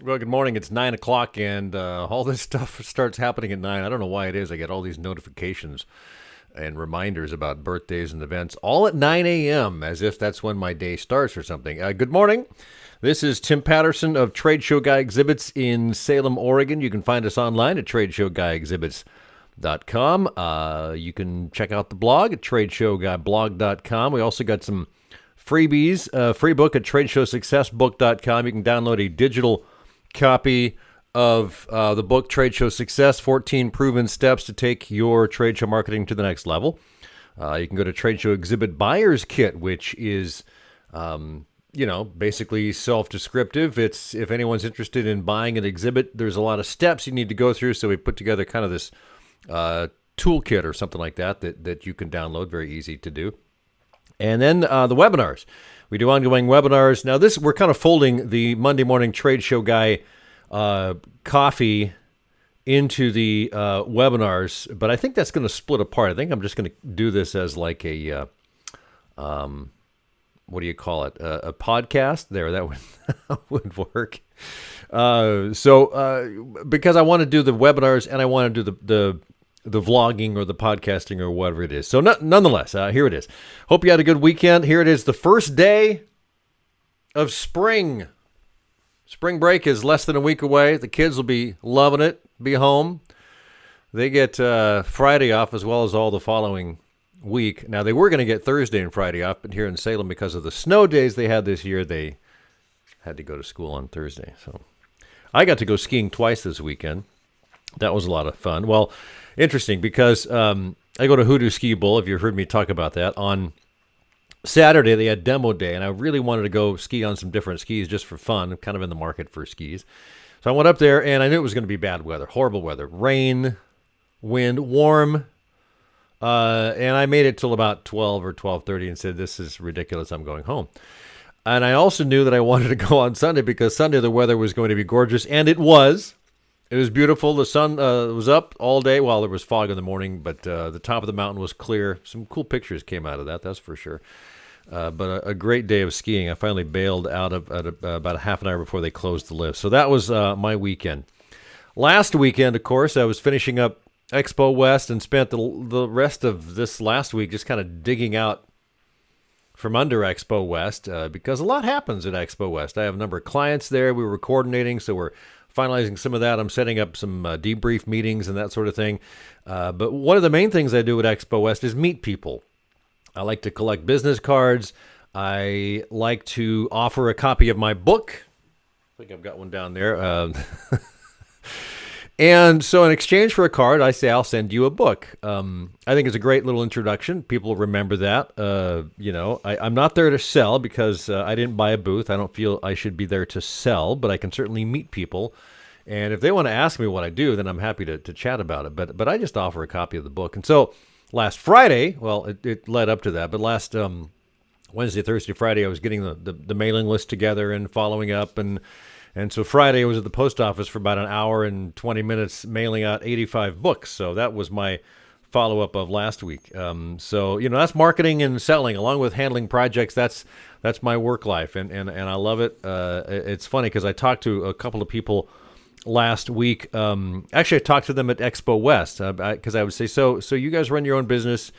Well, good morning. It's 9 o'clock, and all this stuff starts happening at 9. I don't know why it is. I get all these notifications and reminders about birthdays and events all at 9 a.m., as if that's when my day starts or something. Good morning. This is Tim Patterson of TradeshowGuy Exhibits in Salem, Oregon. You can find us online at TradeshowGuyExhibits.com. You can check out the blog at TradeshowGuyBlog.com. We also got some freebies, free book at TradeshowSuccessBook.com. You can download a digital copy of the book Trade Show Success, 14 Proven Steps to Take Your Trade Show Marketing to the Next Level. You can go to Trade Show Exhibit Buyer's Kit, which is, basically self-descriptive. It's if anyone's interested in buying an exhibit, there's a lot of steps you need to go through, so we put together kind of this toolkit or something like that you can download, very easy to do. And then the webinars. We do ongoing webinars. Now, we're kind of folding the Monday morning Trade Show Guy coffee into the webinars, but I think that's going to split apart. I think I'm just going to do this as like a, what do you call it? A podcast? There, that would work. Because I want to do the webinars and I want to do the vlogging or the podcasting or whatever it is. So nonetheless, here it is. Hope you had a good weekend. Here it is, the first day of spring. Spring break is less than a week away. The kids will be loving it, be home. They get Friday off as well as all the following week. Now, they were going to get Thursday and Friday off, but here in Salem, because of the snow days they had this year, they had to go to school on Thursday. So I got to go skiing twice this weekend. That was a lot of fun. Well, interesting because I go to Hoodoo Ski Bowl, if you've heard me talk about that. On Saturday, they had demo day, and I really wanted to go ski on some different skis just for fun. I'm kind of in the market for skis. So I went up there, and I knew it was going to be bad weather, horrible weather, rain, wind, warm. And I made it till about 12 or 12:30 and said, this is ridiculous, I'm going home. And I also knew that I wanted to go on Sunday because Sunday the weather was going to be gorgeous, and it was. It was beautiful. The sun was up all day. Well, there was fog in the morning, but the top of the mountain was clear. Some cool pictures came out of that, that's for sure. But a great day of skiing. I finally bailed out at about a half an hour before they closed the lift. So that was my weekend. Last weekend, of course, I was finishing up Expo West and spent the rest of this last week just kind of digging out from under Expo West because a lot happens at Expo West. I have a number of clients there. We were coordinating, so we're finalizing some of that. I'm setting up some debrief meetings and that sort of thing. But one of the main things I do at Expo West is meet people. I like to collect business cards. I like to offer a copy of my book. I think I've got one down there. And so in exchange for a card, I say I'll send you a book. I think it's a great little introduction. People remember that. I'm not there to sell because I didn't buy a booth. I don't feel I should be there to sell, but I can certainly meet people. And if they want to ask me what I do, then I'm happy to chat about it. But I just offer a copy of the book. And so last Friday, well, it led up to that, but last Wednesday, Thursday, Friday, I was getting the mailing list together and following up. And so Friday I was at the post office for about an hour and 20 minutes mailing out 85 books. So that was my follow-up of last week. So that's marketing and selling along with handling projects. That's my work life, and I love it. It's funny because I talked to a couple of people last week. Actually, I talked to them at Expo West because I would say, so you guys run your own business.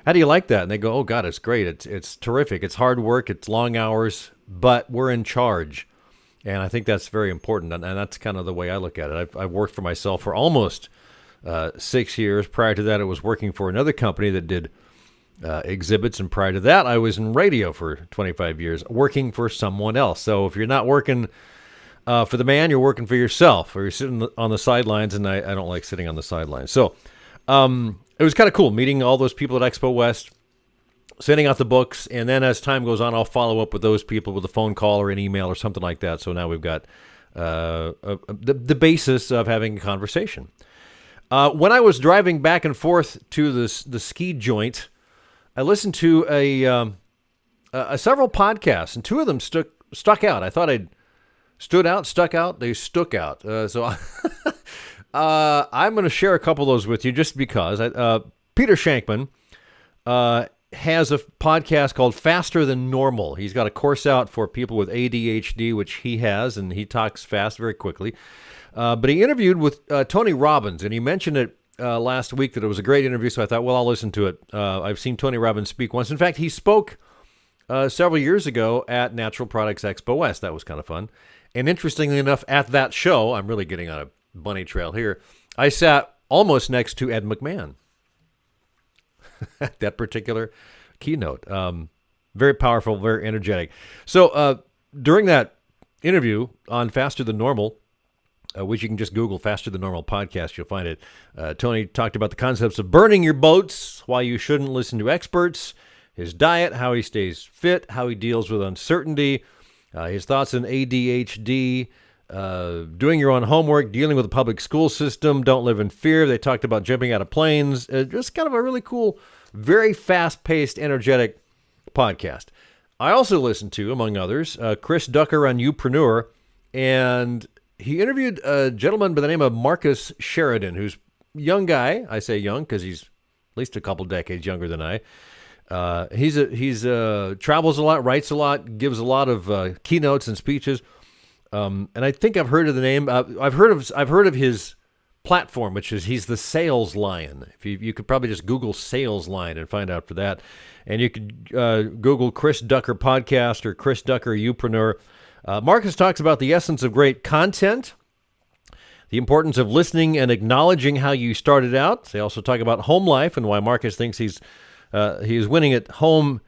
How do you like that? And they go, oh, God, it's great. It's terrific. It's hard work. It's long hours, but we're in charge. And I think that's very important, and that's kind of the way I look at it. I've worked for myself for almost 6 years. Prior to that, I was working for another company that did exhibits, and prior to that, I was in radio for 25 years, working for someone else. So if you're not working for the man, you're working for yourself, or you're sitting on the sidelines, and I don't like sitting on the sidelines. So it was kind of cool meeting all those people at Expo West, sending out the books, and then as time goes on, I'll follow up with those people with a phone call or an email or something like that. So now we've got the basis of having a conversation. When I was driving back and forth to the ski joint, I listened to several podcasts, and two of them stuck out. I thought I'd stood out, stuck out. They stuck out. So I'm going to share a couple of those with you just because. Peter Shankman has a podcast called Faster Than Normal. He's got a course out for people with ADHD, which he has, and he talks fast very quickly. But he interviewed with Tony Robbins, and he mentioned it last week that it was a great interview, so I thought, well, I'll listen to it. I've seen Tony Robbins speak once. In fact, he spoke several years ago at Natural Products Expo West. That was kind of fun. And interestingly enough, at that show, I'm really getting on a bunny trail here, I sat almost next to Ed McMahon. That particular keynote. Very powerful, very energetic. So during that interview on Faster Than Normal, which you can just Google Faster Than Normal podcast, you'll find it. Tony talked about the concepts of burning your boats, why you shouldn't listen to experts, his diet, how he stays fit, how he deals with uncertainty, his thoughts on ADHD, doing your own homework, dealing with the public school system, don't live in fear. They talked about jumping out of planes. Just kind of a really cool, very fast-paced, energetic podcast. I also listened to, among others, Chris Ducker on Youpreneur, and he interviewed a gentleman by the name of Marcus Sheridan, who's a young guy. I say young because he's at least a couple decades younger than I. He's travels a lot, writes a lot, gives a lot of keynotes and speeches. And I think I've heard of the name. I've heard of his platform, which is he's the Sales Lion. If you could probably just Google Sales Lion and find out for that. And you could Google Chris Ducker podcast or Chris Ducker Youpreneur. Marcus talks about the essence of great content, the importance of listening and acknowledging how you started out. They also talk about home life and why Marcus thinks he's winning at home.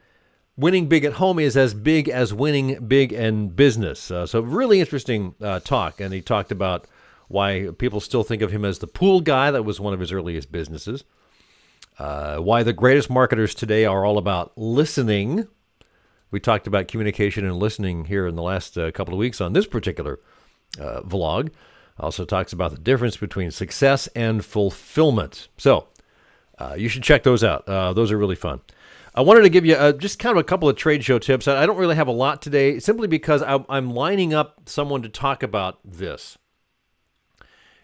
Winning big at home is as big as winning big in business. So really interesting talk. And he talked about why people still think of him as the pool guy. That was one of his earliest businesses. Why the greatest marketers today are all about listening. We talked about communication and listening here in the last couple of weeks on this particular vlog. Also talks about the difference between success and fulfillment. So you should check those out. Those are really fun. I wanted to give you just kind of a couple of trade show tips. I don't really have a lot today, simply because I'm lining up someone to talk about this.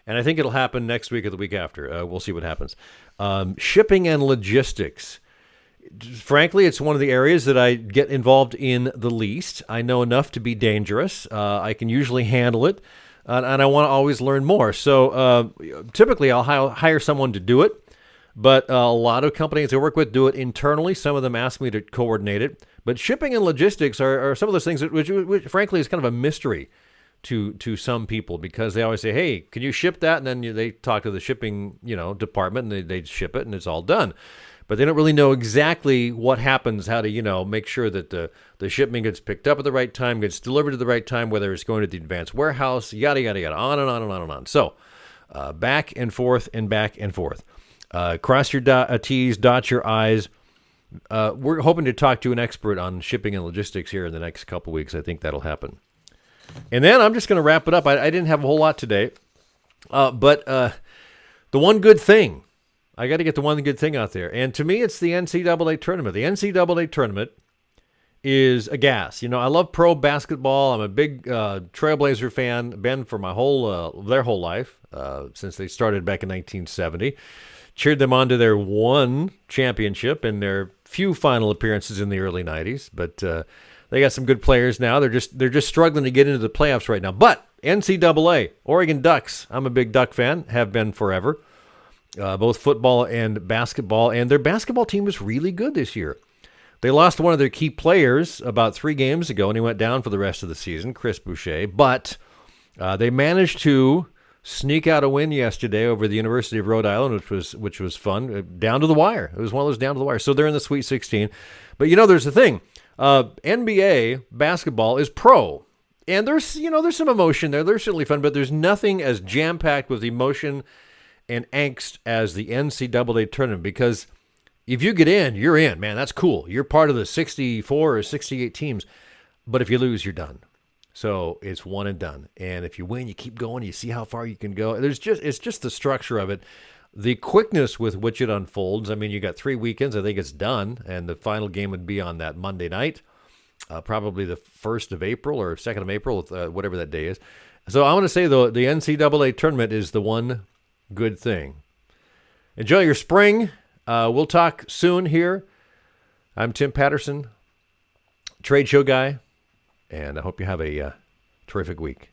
And I think it'll happen next week or the week after. We'll see what happens. Shipping and logistics. Frankly, it's one of the areas that I get involved in the least. I know enough to be dangerous. I can usually handle it, and I want to always learn more. So typically, I'll hire someone to do it. But a lot of companies I work with do it internally. Some of them ask me to coordinate it. But shipping and logistics are some of those things which frankly, is kind of a mystery to some people, because they always say, hey, can you ship that? And then they talk to the shipping department, and they ship it, and it's all done. But they don't really know exactly what happens, how to make sure that the shipment gets picked up at the right time, gets delivered at the right time, whether it's going to the advanced warehouse, yada, yada, yada, on and on and on and on. So back and forth and back and forth. Cross your T's, dot your I's. We're hoping to talk to an expert on shipping and logistics here in the next couple weeks. I think that'll happen. And then I'm just going to wrap it up. I didn't have a whole lot today. But the one good thing, I got to get the one good thing out there. And to me, it's the NCAA tournament. The NCAA tournament is a gas. I love pro basketball. I'm a big Trailblazer fan, been for my their whole life, since they started back in 1970. Cheered them on to their one championship and their few final appearances in the early 90s. But they got some good players now. They're just struggling to get into the playoffs right now. But NCAA, Oregon Ducks, I'm a big Duck fan, have been forever. Both football and basketball. And their basketball team is really good this year. They lost one of their key players about 3 games ago, and he went down for the rest of the season, Chris Boucher. But they managed to sneak out a win yesterday over the University of Rhode Island, which was fun, down to the wire. It was one of those down to the wire. So they're in the Sweet 16. But there's the thing. NBA basketball is pro, and there's some emotion there. They're certainly fun, but there's nothing as jam-packed with emotion and angst as the NCAA tournament, because if you get in, you're in, man. That's cool. You're part of the 64 or 68 teams. But if you lose, you're done. So it's one and done. And if you win, you keep going. You see how far you can go. It's just the structure of it. The quickness with which it unfolds. I mean, you got 3 weekends. I think it's done. And the final game would be on that Monday night, probably the 1st of April or 2nd of April, whatever that day is. So I want to say, though, the NCAA tournament is the one good thing. Enjoy your spring. We'll talk soon here. I'm Tim Patterson, Trade Show Guy, and I hope you have a terrific week.